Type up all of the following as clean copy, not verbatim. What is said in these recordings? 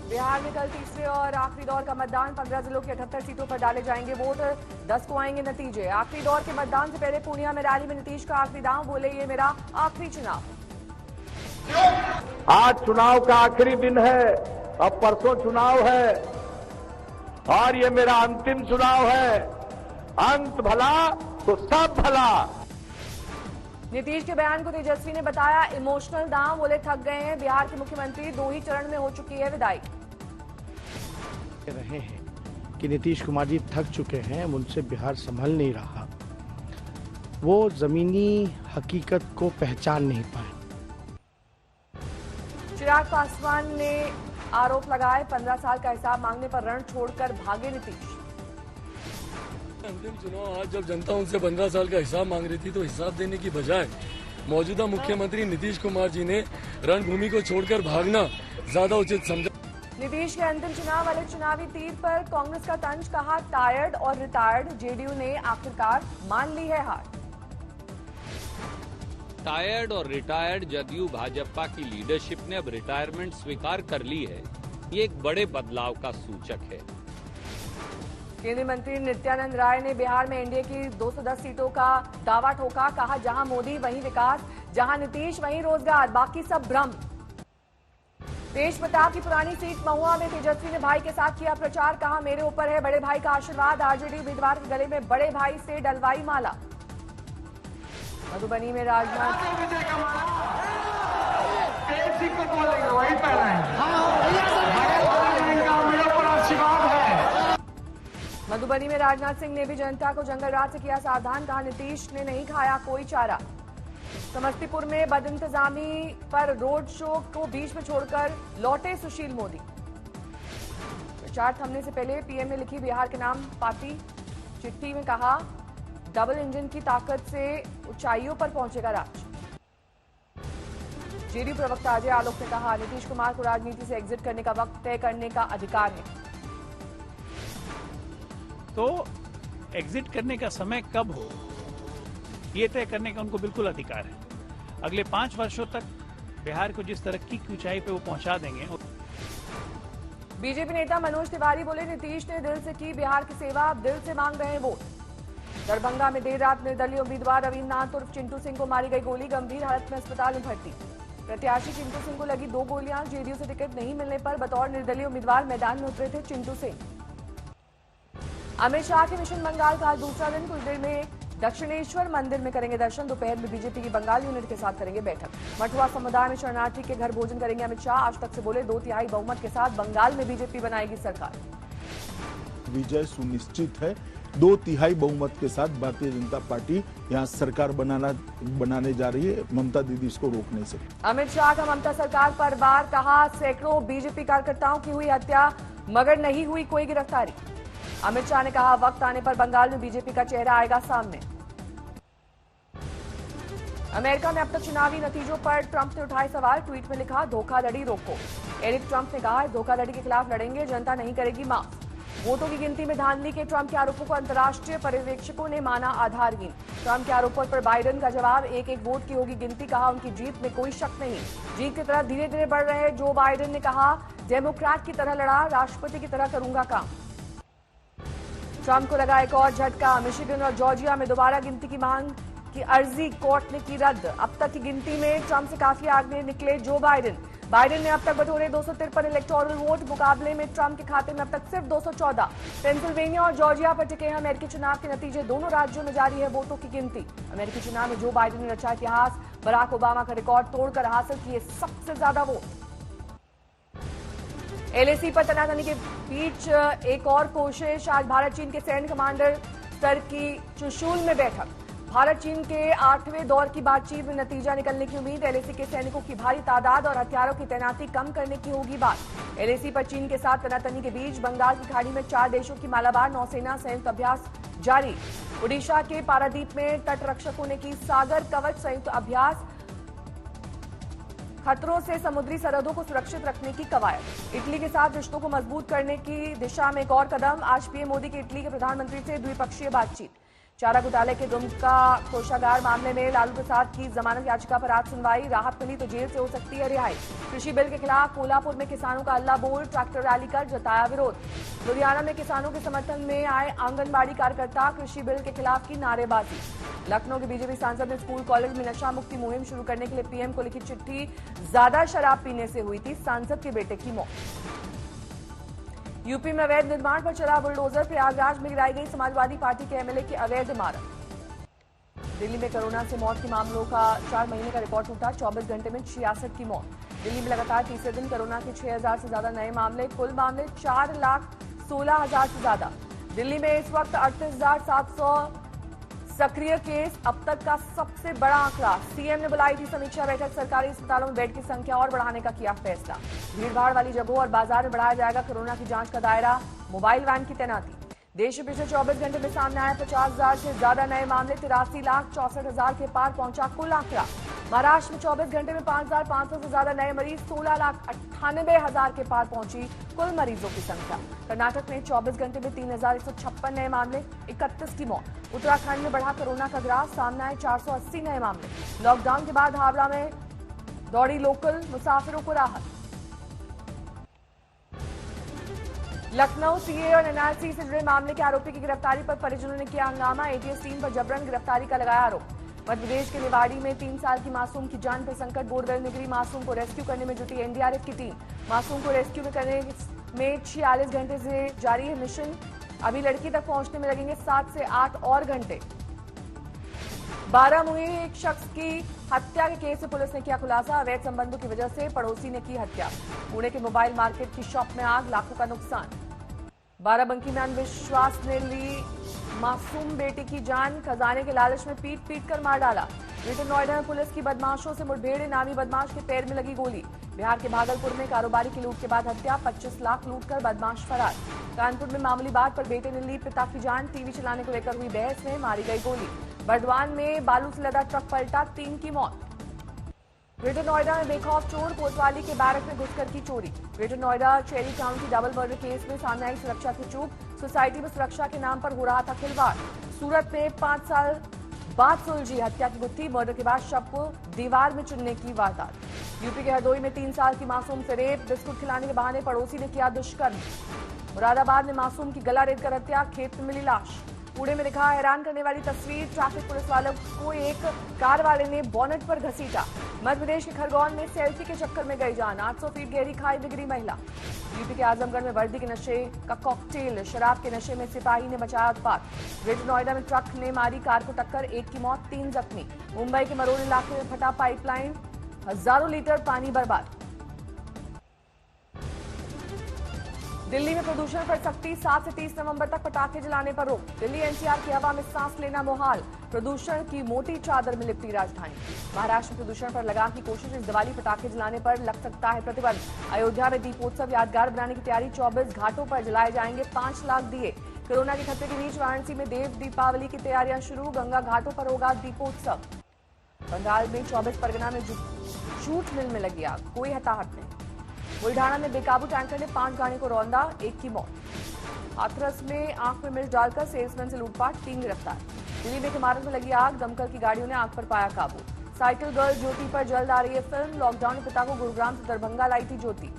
बिहार में कल तीसरे और आखिरी दौर का मतदान। 15 जिलों की 78 सीटों पर डाले जाएंगे वोट। 10 को आएंगे नतीजे। आखिरी दौर के मतदान से पहले पूर्णिया में रैली में नीतीश का आखिरी दांव, बोले ये मेरा आखिरी चुनाव। आज चुनाव का आखिरी दिन है, अब परसों चुनाव है और ये मेरा अंतिम चुनाव है। अंत भला तो सब भला। नीतीश के बयान को तेजस्वी ने बताया इमोशनल दांव, बोले थक गए हैं। बिहार के मुख्यमंत्री 2 ही चरण में हो चुकी है विदाई। रहे हैं कि नीतीश कुमार जी थक चुके हैं, उनसे बिहार संभल नहीं रहा, वो जमीनी हकीकत को पहचान नहीं पाए। चिराग पासवान ने आरोप लगाए 15 साल का हिसाब मांगने पर रण छोड़कर भागे नीतीश। अंतिम चुनाव आज जब जनता उनसे 15 साल का हिसाब मांग रही थी तो हिसाब देने की बजाय मौजूदा मुख्यमंत्री नीतीश कुमार जी ने रणभूमि को छोड़कर भागना ज्यादा उचित समझा। नीतीश के अंतिम चुनाव वाले चुनावी तीर पर कांग्रेस का तंज, कहा टायर्ड और रिटायर्ड। जेडीयू ने आखिरकार मान ली है हार। टायर्ड और रिटायर्ड जदयू भाजपा की लीडरशिप ने अब रिटायरमेंट स्वीकार कर ली है। ये एक बड़े बदलाव का सूचक है। केंद्रीय मंत्री नित्यानंद राय ने बिहार में एनडीए की 210 सीटों का दावा ठोका, कहा जहां मोदी वहीं विकास, जहां नीतीश वहीं रोजगार, बाकी सब भ्रम। तेज प्रताप की पुरानी सीट महुआ में तेजस्वी ने भाई के साथ किया प्रचार, कहा मेरे ऊपर है बड़े भाई का आशीर्वाद। आरजेडी उम्मीदवार के गले में बड़े भाई से डलवाई माला। मधुबनी में राजनाथ मधुबनी में राजनाथ सिंह ने भी जनता को जंगल राज से किया सावधान, कहा नीतीश ने नहीं खाया कोई चारा। समस्तीपुर में बदइंतजामी पर रोड शो को बीच में छोड़कर लौटे सुशील मोदी। प्रचार थमने से पहले पीएम ने लिखी बिहार के नाम पार्टी चिट्ठी में, कहा डबल इंजन की ताकत से ऊंचाइयों पर पहुंचेगा राज। जेडीयू प्रवक्ता अजय आलोक ने कहा नीतीश कुमार को राजनीति से एग्जिट करने का वक्त तय करने का अधिकार है। तो एग्जिट करने का समय कब हो, ये तय करने का उनको बिल्कुल अधिकार है। अगले 5 वर्षों तक बिहार को जिस तरक्की की ऊंचाई पे वो पहुंचा देंगे। बीजेपी नेता मनोज तिवारी बोले नीतीश ने दिल से की बिहार की सेवा, अब दिल से मांग रहे हैं वोट। दरभंगा में देर रात निर्दलीय उम्मीदवार रविन्द्र नाथ उर्फ चिंटू सिंह को मारी गई गोली, गंभीर हालत में अस्पताल में भर्ती। प्रत्याशी चिंटू सिंह को लगी 2 गोलियां। जेडीयू से टिकट नहीं मिलने पर बतौर निर्दलीय उम्मीदवार मैदान में उतरे थे चिंटू सिंह। अमित शाह के मिशन बंगाल का आज दूसरा दिन, कुछ देर में दक्षिणेश्वर मंदिर में करेंगे दर्शन। दोपहर में बीजेपी की बंगाल यूनिट के साथ करेंगे बैठक। मठुआ समुदाय में शरणार्थी के घर भोजन करेंगे अमित शाह। आज तक से बोले 2/3 बहुमत के साथ बंगाल में बीजेपी बनाएगी सरकार। विजय सुनिश्चित है। 2/3 बहुमत के साथ भारतीय जनता पार्टी यहाँ सरकार बनाने जा रही है। ममता दीदी इसको रोक नहीं सकती। अमित शाह का ममता सरकार पर वार, कहा सैकड़ों बीजेपी कार्यकर्ताओं की हुई हत्या मगर नहीं हुई कोई गिरफ्तारी। अमित शाह ने कहा वक्त आने पर बंगाल में बीजेपी का चेहरा आएगा सामने। अमेरिका में अब तक चुनावी नतीजों पर ट्रंप ने उठाए सवाल, ट्वीट में लिखा धोखाधड़ी रोको। एरिक ट्रंप ने कहा धोखाधड़ी के खिलाफ लड़ेंगे, जनता नहीं करेगी माफ। वोटों की गिनती में धांधली के ट्रंप के आरोपों को अंतर्राष्ट्रीय पर्यवेक्षकों ने माना आधारहीन। ट्रंप के आरोपों पर बाइडेन का जवाब, एक एक वोट की होगी गिनती, कहा उनकी जीत में कोई शक नहीं। जीत की तरफ धीरे धीरे बढ़ रहे जो बाइडेन ने कहा डेमोक्रेट की तरह लड़ा, राष्ट्रपति की तरह करूंगा काम। ट्रंप को लगा एक और झटका, मिशिगन और जॉर्जिया में दोबारा गिनती की मांग की अर्जी कोर्ट ने की रद्द। अब तक की गिनती में ट्रंप से काफी आगे निकले जो बाइडेन। बाइडेन ने अब तक बटोरे 253 इलेक्टोरल वोट, मुकाबले में ट्रंप के खाते में अब तक सिर्फ 214। पेंसिल्वेनिया और जॉर्जिया पर टिके हैं अमेरिकी चुनाव के नतीजे, दोनों राज्यों में जारी है वोटों की गिनती। अमेरिकी चुनाव में जो बाइडेन ने रचा इतिहास, बराक ओबामा का रिकॉर्ड तोड़कर हासिल किए सबसे ज्यादा वोट। एलएसी पर तनातनी के बीच एक और कोशिश, आज भारत चीन के सैन्य कमांडर स्तर की चुशूल में बैठक। भारत चीन के 8वें दौर की बातचीत में नतीजा निकलने की उम्मीद। एलएसी के सैनिकों की भारी तादाद और हथियारों की तैनाती कम करने की होगी बात। एलएसी पर चीन के साथ तनातनी के बीच बंगाल की खाड़ी में 4 देशों की मालाबार नौसेना संयुक्त अभ्यास जारी। ओडिशा के पारादीप में तट रक्षकों ने की सागर कवच संयुक्त अभ्यास, खतरों से समुद्री सरहदों को सुरक्षित रखने की कवायद। इटली के साथ रिश्तों को मजबूत करने की दिशा में एक और कदम, आज पीएम मोदी की इटली के प्रधानमंत्री से द्विपक्षीय बातचीत। चारा घोटाले के दुमका कोषागार मामले में लालू प्रसाद की जमानत याचिका पर आज सुनवाई। राहत मिली तो जेल से हो सकती है रिहाई। कृषि बिल के खिलाफ कोल्हापुर में किसानों का हल्ला बोल, ट्रैक्टर रैली कर जताया विरोध। लुधियाना में किसानों के समर्थन में आए आंगनबाड़ी कार्यकर्ता, कृषि बिल के खिलाफ की नारेबाजी। लखनऊ के बीजेपी सांसद ने स्कूल कॉलेज में नशा मुक्ति मुहिम शुरू करने के लिए पीएम को लिखी चिट्ठी। ज्यादा शराब पीने से हुई थी सांसद के बेटे की मौत। यूपी में अवैध निर्माण पर चला बुलडोजर, प्रयागराज में गिराई गई समाजवादी पार्टी के एमएलए की अवैध इमारत। दिल्ली में कोरोना से मौत के मामलों का 4 महीने का रिकॉर्ड टूटा, 24 घंटे में 66 की मौत। दिल्ली में लगातार तीसरे दिन कोरोना के 6000 से ज्यादा नए मामले, कुल मामले 4,16,000 से ज्यादा। दिल्ली में इस वक्त 38,700 सक्रिय केस, अब तक का सबसे बड़ा आंकड़ा। सीएम ने बुलाई थी समीक्षा बैठक, सरकारी अस्पतालों में बेड की संख्या और बढ़ाने का किया फैसला। भीड़भाड़ वाली जगहों और बाजार में बढ़ाया जाएगा कोरोना की जांच का दायरा, मोबाइल वैन की तैनाती। देश में पिछले 24 घंटे में सामने आए 50,000 से ज्यादा नए मामले, 83,64,000 के पार पहुंचा कुल आंकड़ा। महाराष्ट्र में 24 घंटे में 5,500 से ज्यादा नए मरीज, 16,98,000 के पार पहुंची कुल मरीजों की संख्या। कर्नाटक में 24 घंटे में 3,156 नए मामले, 31 की मौत। उत्तराखंड में बढ़ा कोरोना का ग्राफ, सामने आए 480 नए मामले। लॉकडाउन के बाद हावड़ा में दौड़ी लोकल, मुसाफिरों को राहत। लखनऊ सीए और एनआरसी से जुड़े मामले के आरोपी की गिरफ्तारी पर परिजनों ने किया हंगामा, एटीएस टीम पर जबरन गिरफ्तारी का लगाया आरोप। मध्य प्रदेश के निवाड़ी में 3 साल की मासूम की जान पर संकट, बोरवेल में गिरी मासूम को रेस्क्यू करने में जुटी एनडीआरएफ की टीम। मासूम को रेस्क्यू करने में 46 घंटे से जारी है मिशन, अभी लड़की तक पहुंचने में लगेंगे 7 से 8 और घंटे। बारामुई एक शख्स की हत्या के केस से पुलिस ने किया खुलासा, अवैध संबंधों की वजह से पड़ोसी ने की हत्या। पुणे के मोबाइल मार्केट की शॉप में आग, लाखों का नुकसान। बाराबंकी में अंधविश्वास ने ली मासूम बेटी की जान, खजाने के लालच में पीट पीट कर मार डाला। ग्रेटर नोएडा में पुलिस की बदमाशों से मुठभेड़, नामी बदमाश के पैर में लगी गोली। बिहार के भागलपुर में कारोबारी की लूट के बाद हत्या, 25 लाख लूट कर बदमाश फरार। कानपुर में मामूली बात पर बेटे ने ली पिता की जान, टीवी चलाने को लेकर हुई बहस में मारी गई गोली। बर्दवान में बालू से लदा ट्रक पलटा, 3 की मौत। ग्रेटर नोएडा में बेखौफ चोर, कोतवाली के बैरक में घुसकर की चोरी। ग्रेटर नोएडा चेरी टाउन की डबल मर्डर केस में सामने आई सुरक्षा की चूक, सोसाइटी में सुरक्षा के नाम पर हो रहा था खिलवाड़। सूरत में 5 साल बाद सुलझी हत्या की गुत्थी, मर्डर के बाद शव को दीवार में चुनने की वारदात। यूपी के हरदोई में 3 साल की मासूम से रेप, बिस्कुट खिलाने के बहाने पड़ोसी ने किया दुष्कर्म। मुरादाबाद में मासूम की गला रेत कर हत्या, खेत में मिली लाश। पुणे में दिखा हैरान करने वाली तस्वीर, ट्रैफिक पुलिस वालों को एक कार वाले ने बोनेट पर घसीटा। मध्य प्रदेश के खरगोन में सेल्फी के चक्कर में गई जान, 800 फीट गहरी खाई में गिरी महिला। यूपी के आजमगढ़ में वर्दी के नशे का कॉकटेल, शराब के नशे में सिपाही ने मचाया उत्पात। ग्रेटर नोएडा में ट्रक ने मारी कार को टक्कर, 1 की मौत, 3 जख्मी। मुंबई के मरोड़ इलाके में फटा पाइपलाइन, हजारों लीटर पानी बर्बाद। दिल्ली में प्रदूषण पर सख्ती, 7 से 30 नवंबर तक पटाखे जलाने पर रोक। दिल्ली एनसीआर की हवा में सांस लेना मुहाल, प्रदूषण की मोटी चादर में लिपटी राजधानी। महाराष्ट्र में प्रदूषण पर लगाम की कोशिश, इस दिवाली पटाखे जलाने पर लग सकता है प्रतिबंध। अयोध्या में दीपोत्सव यादगार बनाने की तैयारी, 24 घाटों पर जलाए जाएंगे 5 लाख दिए। कोरोना के खतरे के बीच वाराणसी में देव दीपावली की तैयारियां शुरू, गंगा घाटों पर होगा दीपोत्सव। बंगाल में 24 परगना में जूट मिल में लगी आग, कोई हताहत नहीं। बुल्ढाना में बेकाबू टैंकर ने 5 गाड़ियों को रौंदा, 1 की मौत। हाथरस में आंख में मिर्च डालकर सेल्समैन से लूटपाट, 3 गिरफ्तार। दिल्ली में एक इमारत में लगी आग, दमकल की गाड़ियों ने आग पर पाया काबू। साइकिल गर्ल ज्योति पर जल्द आ रही है फिल्म, लॉकडाउन में पिता को गुरुग्राम से दरभंगा लाई थी ज्योति।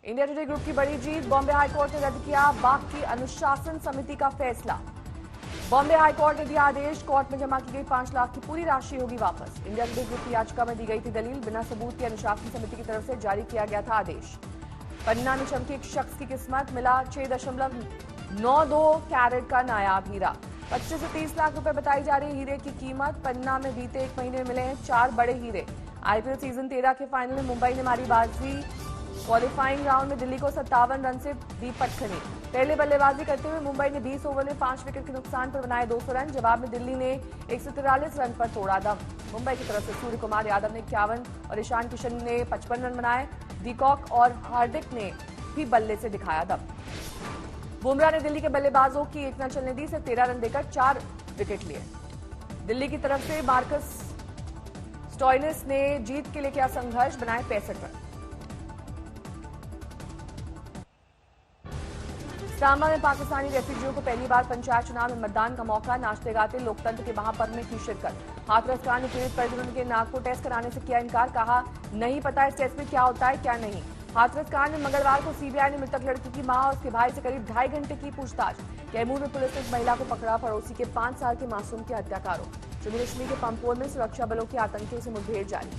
इंडिया टुडे ग्रुप की बड़ी जीत, बॉम्बे हाईकोर्ट ने रद्द किया बाग की अनुशासन समिति का फैसला। बॉम्बे हाईकोर्ट ने दिया आदेश, कोर्ट में जमा की गई 5 लाख की पूरी राशि होगी वापस। इंडिया टुडे ग्रुप की याचिका में दी गई थी दलील, बिना सबूत के अनुशासन समिति की तरफ से जारी किया गया था आदेश। पन्ना में चमकी एक शख्स की किस्मत, मिला 6.92 कैरेट का नायाब हीरा। 25 से 30 लाख रुपए बताई जा रही हीरे की कीमत। पन्ना में बीते 1 महीने में मिले हैं 4 बड़े हीरे। आईपीएल सीजन 13 के फाइनल में मुंबई ने मारी बाजी, क्वालिफाइंग राउंड में दिल्ली को 57 रन से दी पटखनी। पहले बल्लेबाजी करते हुए मुंबई ने 20 ओवर में 5 विकेट के नुकसान पर बनाए 200 रन, जवाब में दिल्ली ने 143 रन पर तोड़ा दम। मुंबई की तरफ से सूर्य कुमार यादव ने 51 और ईशान किशन ने 55 रन बनाए। डीकॉक और हार्दिक ने भी बल्ले से दिखाया दम। बुमराह ने दिल्ली के बल्लेबाजों की एक न चलने दी, सिर्फ 13 रन देकर 4 विकेट लिए। दिल्ली की तरफ से मार्कस स्टोइनिस ने जीत के लिए किया संघर्ष, बनाए 65 रन। सांबा में पाकिस्तानी रेफ्यूजियों को पहली बार पंचायत चुनाव में मतदान का मौका। नाचते गाते लोकतंत्र के महापर्व में की शिरकत। हाथरस खान ने पीड़ित परिजनों के नाक को टेस्ट कराने से किया इनकार। कहा नहीं पता इस टेस्ट में क्या होता है क्या नहीं। हाथरस खान में मंगलवार को सीबीआई ने मृतक लड़की की मां और उसके भाई से करीब 2.5 घंटे की पूछताछ। कैमूर में पुलिस ने एक महिला को पकड़ा। पड़ोसी के 5 साल के मासूम की हत्या का आरोप। जम्मू कश्मीर के पंपोर में सुरक्षा बलों की आतंकियों से मुठभेड़ जारी।